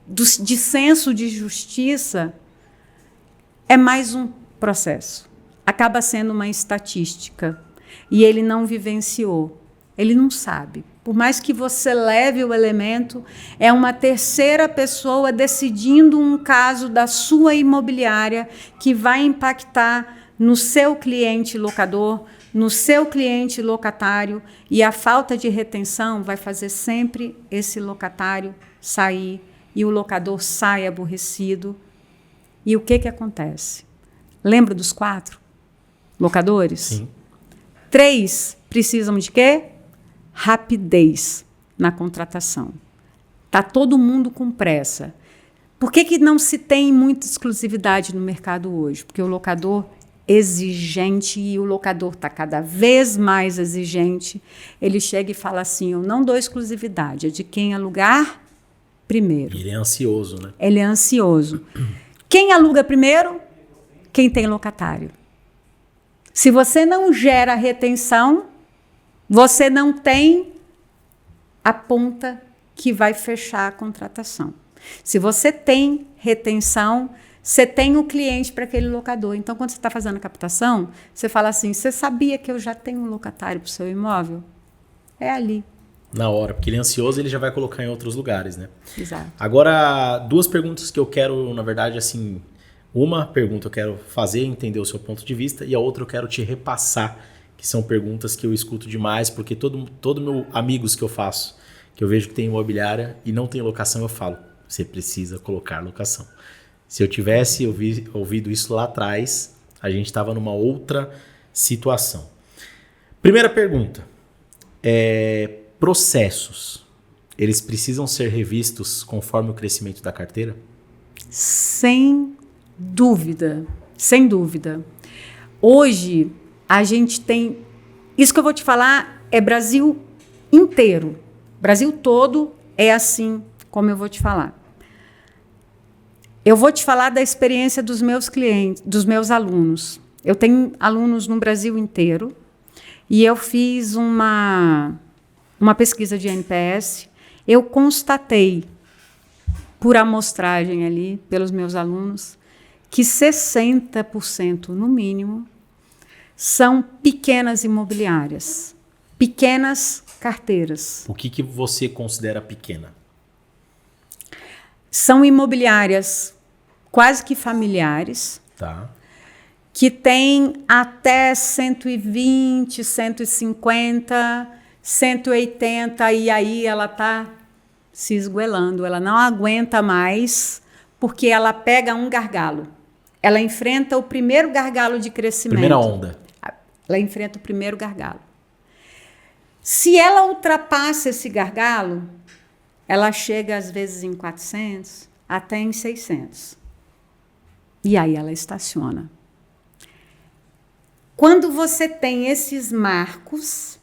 de senso de justiça, é mais um processo. Acaba sendo uma estatística. E ele não vivenciou. Ele não sabe. Por mais que você leve o elemento, é uma terceira pessoa decidindo um caso da sua imobiliária que vai impactar no seu cliente locador, no seu cliente locatário, e a falta de retenção vai fazer sempre esse locatário sair e o locador sai aborrecido. E o que acontece? Lembra dos 4 locadores? Sim. 3 precisam de quê? Rapidez na contratação. Está todo mundo com pressa. Por que não se tem muita exclusividade no mercado hoje? Porque o locador exigente, e o locador está cada vez mais exigente. Ele chega e fala assim, eu não dou exclusividade, é de quem alugar primeiro. Ele é ansioso, né? Ele é ansioso. Quem aluga primeiro? Quem tem locatário. Se você não gera retenção, você não tem a ponta que vai fechar a contratação. Se você tem retenção, você tem o cliente para aquele locador. Então, quando você está fazendo a captação, você fala assim, você sabia que eu já tenho um locatário para o seu imóvel? É ali. Na hora, porque ele é ansioso, ele já vai colocar em outros lugares, né? Exato. Agora, 2 perguntas que eu quero, na verdade, assim, uma pergunta eu quero fazer, entender o seu ponto de vista, e a outra eu quero te repassar, que são perguntas que eu escuto demais, porque todo meu amigos que eu faço, que eu vejo que tem imobiliária e não tem locação, eu falo, você precisa colocar locação. Se eu tivesse ouvido isso lá atrás, a gente estava numa outra situação. Primeira pergunta. Processos, eles precisam ser revistos conforme o crescimento da carteira? Sem dúvida, sem dúvida. Hoje, a gente tem... Isso que eu vou te falar é Brasil inteiro. Brasil todo é assim, como eu vou te falar. Eu vou te falar da experiência dos meus clientes, dos meus alunos. Eu tenho alunos no Brasil inteiro. E eu fiz uma pesquisa de NPS. Eu constatei, por amostragem ali, pelos meus alunos, que 60%, no mínimo, são pequenas imobiliárias, pequenas carteiras. O que você considera pequena? São imobiliárias quase que familiares, Tá. que têm até 120, 150, 180, e aí ela está se esgoelando, ela não aguenta mais, porque ela pega um gargalo. Ela enfrenta o primeiro gargalo de crescimento. Primeira onda. Ela enfrenta o primeiro gargalo. Se ela ultrapassa esse gargalo, ela chega às vezes em 400, até em 600. E aí ela estaciona. Quando você tem esses marcos,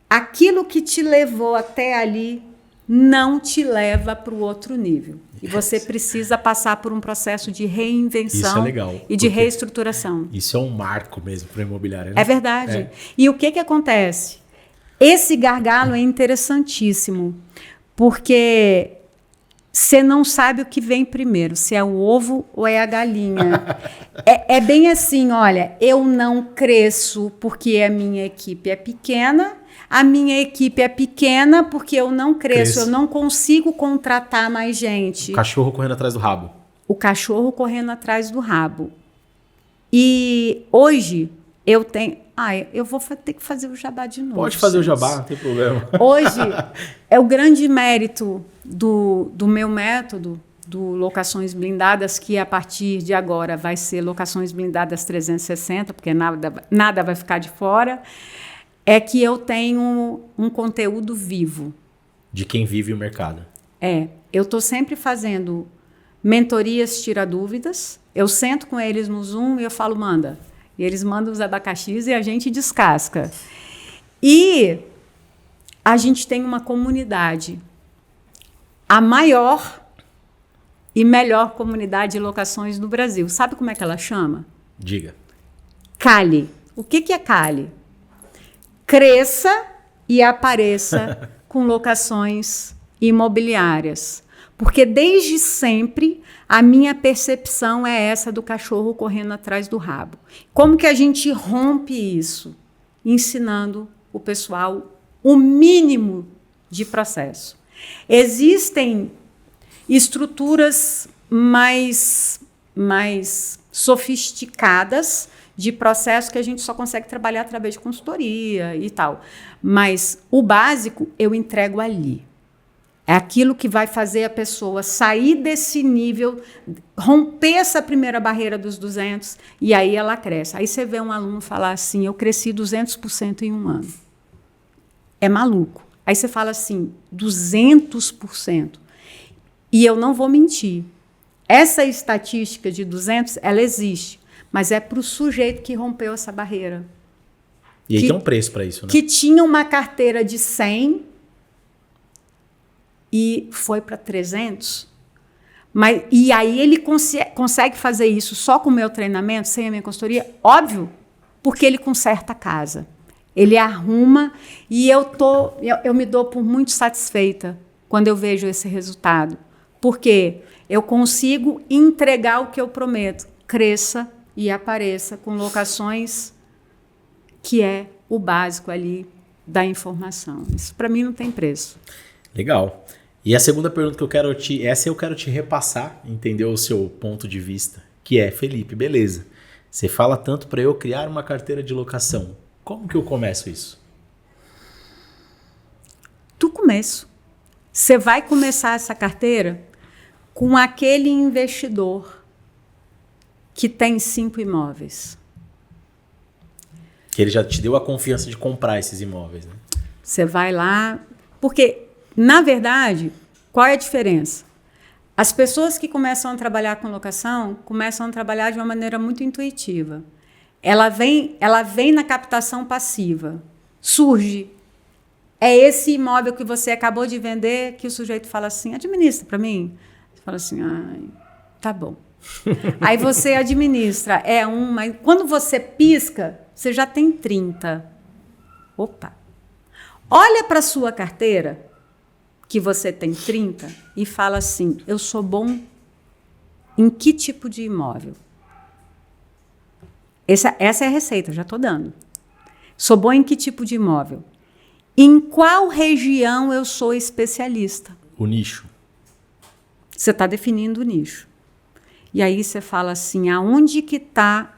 aquilo que te levou até ali não te leva para o outro nível. E você precisa passar por um processo de reinvenção e de reestruturação. Isso é um marco mesmo para o imobiliário, né? É verdade. E o que acontece? Esse gargalo é interessantíssimo, porque você não sabe o que vem primeiro, se é o ovo ou é a galinha. É bem assim, olha, eu não cresço porque a minha equipe é pequena, a minha equipe é pequena porque eu não cresço, eu não consigo contratar mais gente. O cachorro correndo atrás do rabo. O cachorro correndo atrás do rabo. E hoje eu tenho... eu vou ter que fazer o jabá de novo. Pode fazer o jabá, não tem problema. Hoje é o grande mérito do meu método, do Locações Blindadas, que a partir de agora vai ser Locações Blindadas 360, porque nada vai ficar de fora, é que eu tenho um conteúdo vivo. De quem vive o mercado. Eu estou sempre fazendo mentorias tira-dúvidas, eu sento com eles no Zoom e eu falo, manda. E eles mandam os abacaxis e a gente descasca. E a gente tem uma comunidade, a maior e melhor comunidade de locações do Brasil. Sabe como é que ela chama? Diga. CALI. O que é CALI? Cresça e apareça com locações imobiliárias. Porque desde sempre a minha percepção é essa do cachorro correndo atrás do rabo. Como que a gente rompe isso? Ensinando o pessoal o mínimo de processo. Existem estruturas mais sofisticadas de processo que a gente só consegue trabalhar através de consultoria e tal. Mas o básico eu entrego ali. É aquilo que vai fazer a pessoa sair desse nível, romper essa primeira barreira dos 200, e aí ela cresce. Aí você vê um aluno falar assim, eu cresci 200% em um ano. É maluco. Aí você fala assim, 200%. E eu não vou mentir. Essa estatística de 200, ela existe, mas é para o sujeito que rompeu essa barreira. E aí tem um preço para isso, né? Que tinha uma carteira de 100 e foi para 300. E aí ele consegue fazer isso só com o meu treinamento, sem a minha consultoria? Óbvio, porque ele conserta a casa. Ele arruma e eu me dou por muito satisfeita quando eu vejo esse resultado. Porque eu consigo entregar o que eu prometo. Cresça e apareça com locações que é o básico ali da informação. Isso para mim não tem preço. Legal. E a segunda pergunta que eu quero eu quero te repassar, entender o seu ponto de vista, que é, Felipe, beleza, você fala tanto para eu criar uma carteira de locação. Como que eu começo isso? Do começo. Você vai começar essa carteira com aquele investidor que tem 5 imóveis. Que ele já te deu a confiança de comprar esses imóveis, né? Você vai lá... Porque, na verdade, qual é a diferença? As pessoas que começam a trabalhar com locação começam a trabalhar de uma maneira muito intuitiva. Ela vem na captação passiva. Surge. É esse imóvel que você acabou de vender que o sujeito fala assim, administra para mim. Você fala assim, tá bom. Aí você administra. Mas quando você pisca, você já tem 30. Opa! Olha para a sua carteira, que você tem 30, e fala assim, eu sou bom em que tipo de imóvel? Essa é a receita, já estou dando. Sou bom em que tipo de imóvel? Em qual região eu sou especialista? O nicho. Você está definindo o nicho. E aí você fala assim, aonde que está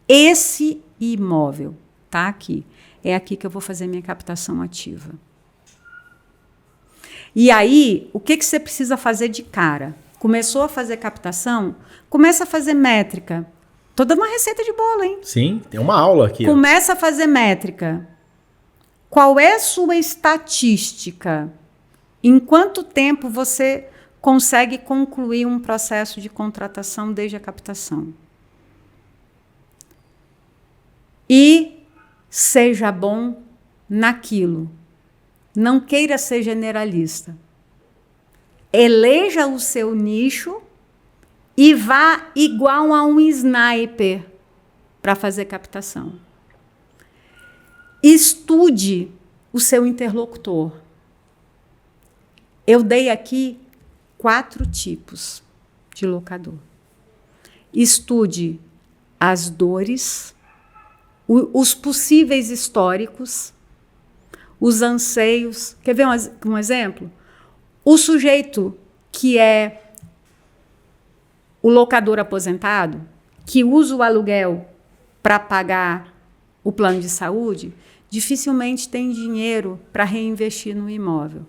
esse imóvel? Está aqui. É aqui que eu vou fazer minha captação ativa. E aí, o que você precisa fazer de cara? Começou a fazer captação? Começa a fazer métrica. Estou dando uma receita de bolo, hein? Sim, tem uma aula aqui. Começa a fazer métrica. Qual é a sua estatística? Em quanto tempo você consegue concluir um processo de contratação desde a captação? E seja bom naquilo. Não queira ser generalista. Eleja o seu nicho e vá igual a um sniper para fazer captação. Estude o seu interlocutor. Eu dei aqui 4 tipos de locador. Estude as dores, os possíveis históricos, os anseios. Quer ver um exemplo? O sujeito que é o locador aposentado, que usa o aluguel para pagar o plano de saúde, dificilmente tem dinheiro para reinvestir no imóvel.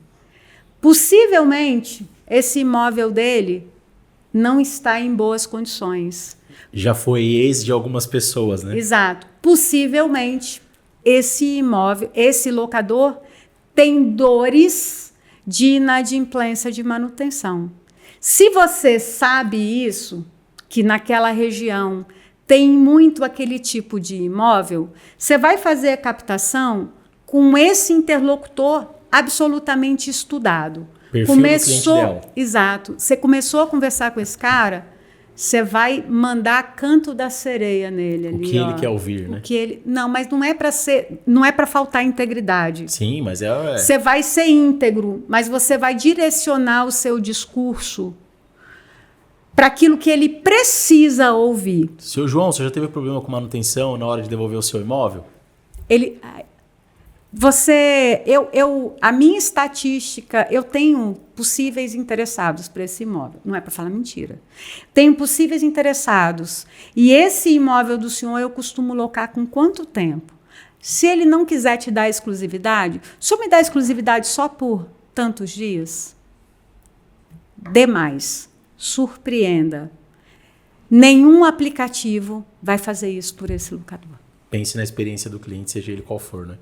Possivelmente, esse imóvel dele não está em boas condições. Já foi ex de algumas pessoas, né? Exato. Possivelmente, esse imóvel, esse locador, tem dores de inadimplência de manutenção. Se você sabe isso, que naquela região tem muito aquele tipo de imóvel, você vai fazer a captação com esse interlocutor absolutamente estudado. Perfil do cliente ideal. Exato. Você começou a conversar com esse cara, você vai mandar canto da sereia nele ali. O que ele quer ouvir, né? Não, mas não é para faltar integridade. Sim, mas Você vai ser íntegro, mas você vai direcionar o seu discurso para aquilo que ele precisa ouvir. Seu João, você já teve problema com manutenção na hora de devolver o seu imóvel? A minha estatística, eu tenho possíveis interessados para esse imóvel. Não é para falar mentira. Tenho possíveis interessados. E esse imóvel do senhor eu costumo locar com quanto tempo? Se ele não quiser te dar exclusividade, o senhor me dá exclusividade só por tantos dias? Dê mais. Surpreenda. Nenhum aplicativo vai fazer isso por esse locador. Pense na experiência do cliente, seja ele qual for, né?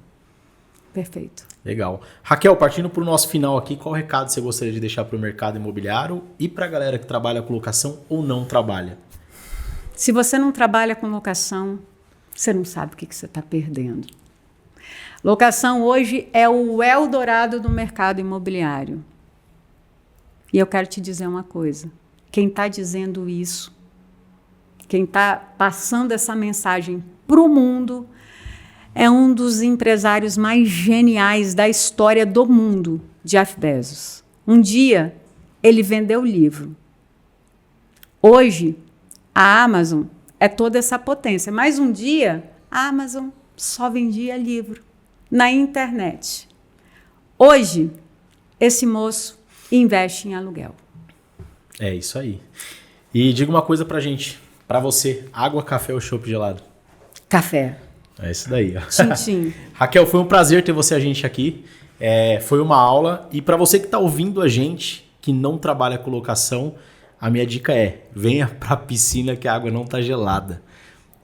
Perfeito. Legal. Raquel, partindo para o nosso final aqui, qual recado você gostaria de deixar para o mercado imobiliário e para a galera que trabalha com locação ou não trabalha? Se você não trabalha com locação, você não sabe o que você está perdendo. Locação hoje é o Eldorado do mercado imobiliário. E eu quero te dizer uma coisa. Quem está dizendo isso, quem está passando essa mensagem para o mundo, é um dos empresários mais geniais da história do mundo, Jeff Bezos. Um dia, ele vendeu o livro. Hoje, a Amazon é toda essa potência. Mas um dia, a Amazon só vendia livro na internet. Hoje, esse moço investe em aluguel. É isso aí. E diga uma coisa pra gente. Pra você, água, café ou chopp gelado? Café. É isso daí. Ó. Tchim-tchim. Raquel, foi um prazer ter você a gente aqui. Foi uma aula. E para você que está ouvindo a gente, que não trabalha com locação, a minha dica é: venha para a piscina que a água não está gelada.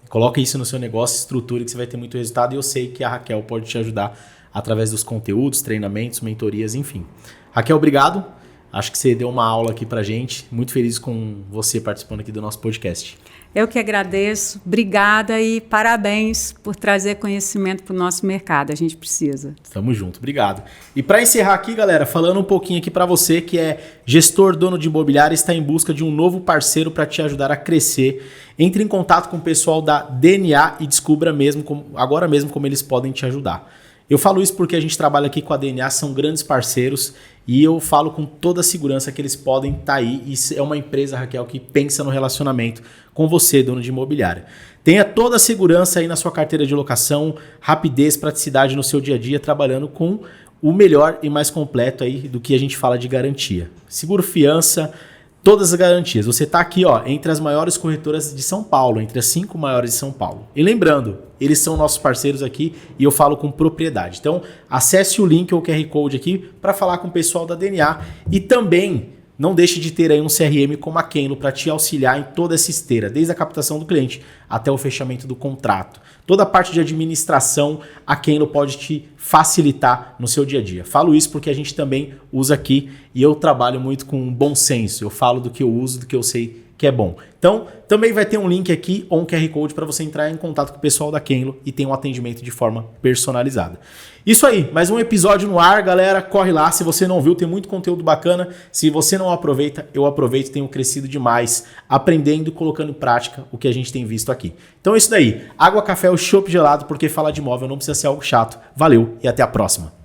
Coloque isso no seu negócio, estruture que você vai ter muito resultado. E eu sei que a Raquel pode te ajudar através dos conteúdos, treinamentos, mentorias, enfim. Raquel, obrigado. Acho que você deu uma aula aqui pra gente. Muito feliz com você participando aqui do nosso podcast. Eu que agradeço. Obrigada e parabéns por trazer conhecimento para o nosso mercado. A gente precisa. Tamo junto. Obrigado. E para encerrar aqui, galera, falando um pouquinho aqui para você que é gestor, dono de imobiliária e está em busca de um novo parceiro para te ajudar a crescer, entre em contato com o pessoal da DNA e descubra agora mesmo como eles podem te ajudar. Eu falo isso porque a gente trabalha aqui com a DNA, são grandes parceiros e eu falo com toda a segurança que eles podem estar aí. E é uma empresa, Raquel, que pensa no relacionamento com você, dono de imobiliária. Tenha toda a segurança aí na sua carteira de locação, rapidez, praticidade no seu dia a dia, trabalhando com o melhor e mais completo aí do que a gente fala de garantia. Seguro fiança, todas as garantias. Você está aqui entre as maiores corretoras de São Paulo, entre as 5 maiores de São Paulo. E lembrando, eles são nossos parceiros aqui e eu falo com propriedade. Então, acesse o link ou o QR Code aqui para falar com o pessoal da DNA e também não deixe de ter aí um CRM como a Kenlo para te auxiliar em toda essa esteira, desde a captação do cliente até o fechamento do contrato. Toda a parte de administração, a Kenlo pode te facilitar no seu dia a dia. Falo isso porque a gente também usa aqui e eu trabalho muito com bom senso. Eu falo do que eu uso, do que eu sei que é bom. Então, também vai ter um link aqui ou um QR Code para você entrar em contato com o pessoal da Kenlo e ter um atendimento de forma personalizada. Isso aí, mais um episódio no ar, galera. Corre lá, se você não viu, tem muito conteúdo bacana. Se você não aproveita, eu aproveito, tenho crescido demais, aprendendo e colocando em prática o que a gente tem visto aqui. Então é isso daí. Água, café ou chopp gelado, porque falar de imóvel não precisa ser algo chato. Valeu e até a próxima.